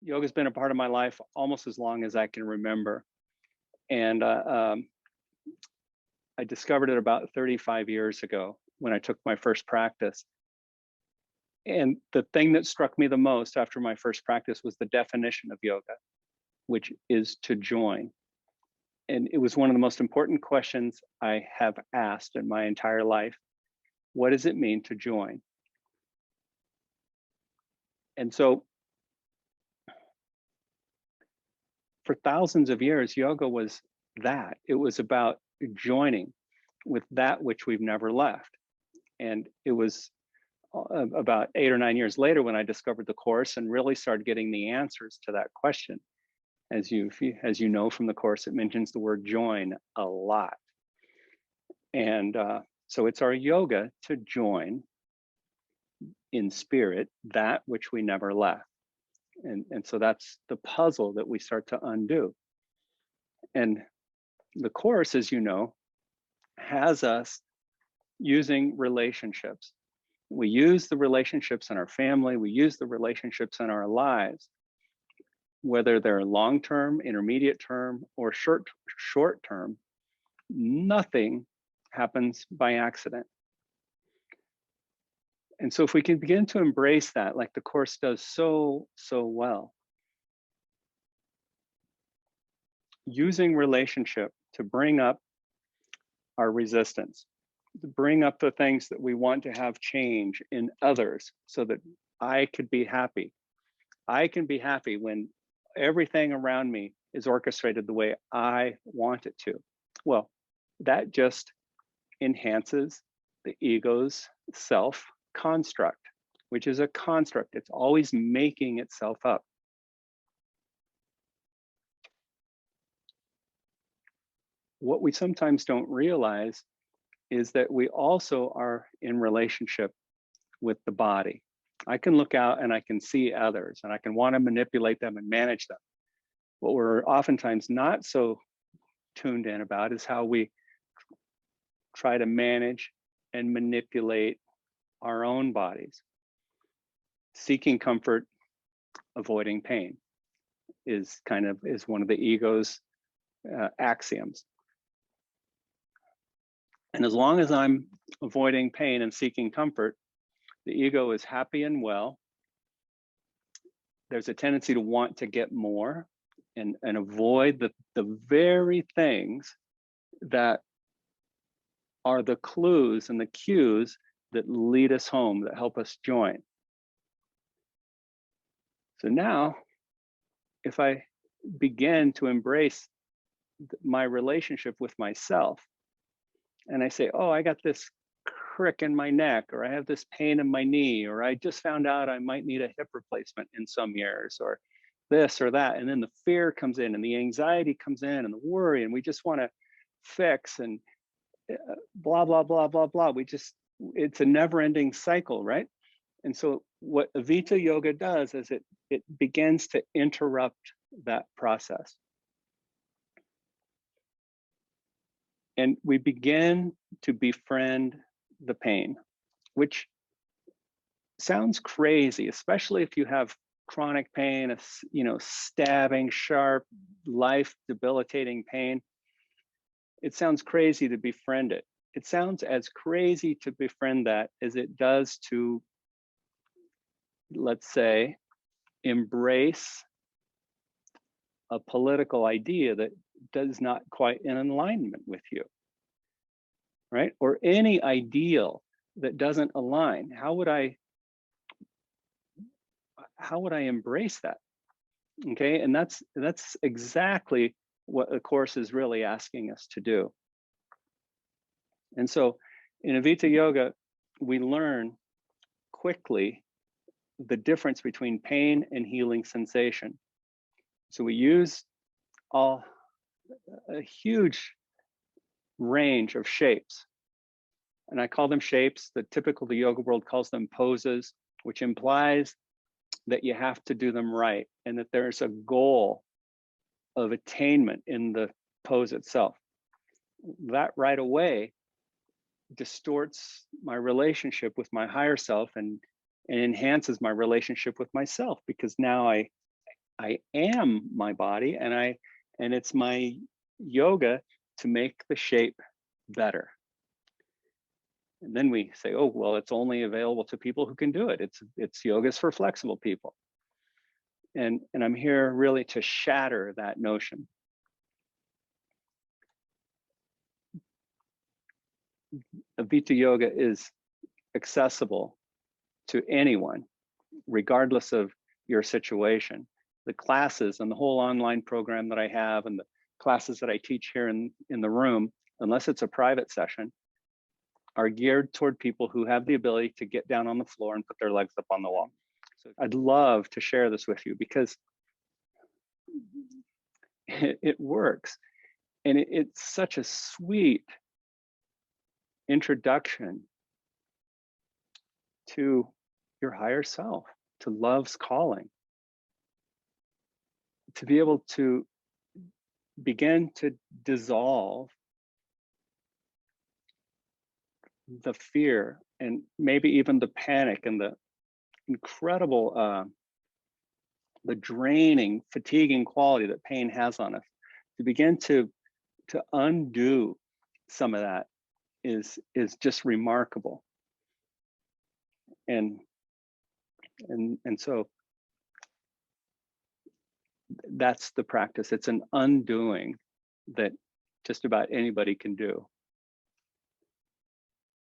Yoga's been a part of my life almost as long as I can remember. And I discovered it about 35 years ago when I took my first practice. And the thing that struck me the most after my first practice was the definition of yoga, which is to join. And it was one of the most important questions I have asked in my entire life. What does it mean to join? And so for thousands of years, yoga was that. It was about joining with that which we've never left. And it was about 8 or 9 years later when I discovered the course and really started getting the answers to that question. As you know from the course, it mentions the word join a lot. And so it's our yoga to join in spirit that which we never left. And so that's the puzzle that we start to undo. And the course, as you know, has us using relationships. We use the relationships in our family, we use the relationships in our lives, whether they're long-term, intermediate term, or short term. Nothing happens by accident. And so if we can begin to embrace that, like the course does so well, using relationship to bring up our resistance, to bring up the things that we want to have change in others so that I could be happy. I can be happy when everything around me is orchestrated the way I want it to. Well, that just enhances the ego's self construct, which is a construct. It's always making itself up. What we sometimes don't realize is that we also are in relationship with the body. I can look out and I can see others and I can want to manipulate them and manage them. What we're oftentimes not so tuned in about is how we try to manage and manipulate our own bodies. Seeking comfort, avoiding pain is one of the ego's axioms. And as long as I'm avoiding pain and seeking comfort, the ego is happy and well. There's a tendency to want to get more and avoid the very things that are the clues and the cues that lead us home, that help us join. So now, if I begin to embrace my relationship with myself, and I say, oh, I got this crick in my neck, or I have this pain in my knee, or I just found out I might need a hip replacement in some years, or this or that. And then the fear comes in and the anxiety comes in and the worry, and we just want to fix and blah, blah, blah, blah, blah. It's a never ending cycle, right? And so what Avita Yoga does is it begins to interrupt that process. And we begin to befriend the pain, which sounds crazy, especially if you have chronic pain, stabbing, sharp, life debilitating pain. It sounds crazy to befriend it. It sounds as crazy to befriend that as it does to, let's say, embrace a political idea that does not quite in alignment with you, right? Or any ideal that doesn't align. How would I embrace that? Okay, and that's exactly what the course is really asking us to do. And so in Avita Yoga, we learn quickly the difference between pain and healing sensation. So we use a huge range of shapes. And I call them shapes. The yoga world calls them poses, which implies that you have to do them right and that there's a goal of attainment in the pose itself. That right away distorts my relationship with my higher self and enhances my relationship with myself, because now I am my body, and it's my yoga to make the shape better. And then we say, oh, well, it's only available to people who can do it. It's yoga's for flexible people. And I'm here really to shatter that notion. Avita Yoga is accessible to anyone, regardless of your situation. The classes and the whole online program that I have and the classes that I teach here in the room, unless it's a private session, are geared toward people who have the ability to get down on the floor and put their legs up on the wall. So I'd love to share this with you because it works. And it's such a sweet introduction to your higher self, to love's calling, to be able to begin to dissolve the fear and maybe even the panic and the incredible, the draining, fatiguing quality that pain has on us. To begin to undo some of that is just remarkable. And so that's the practice. It's an undoing that just about anybody can do.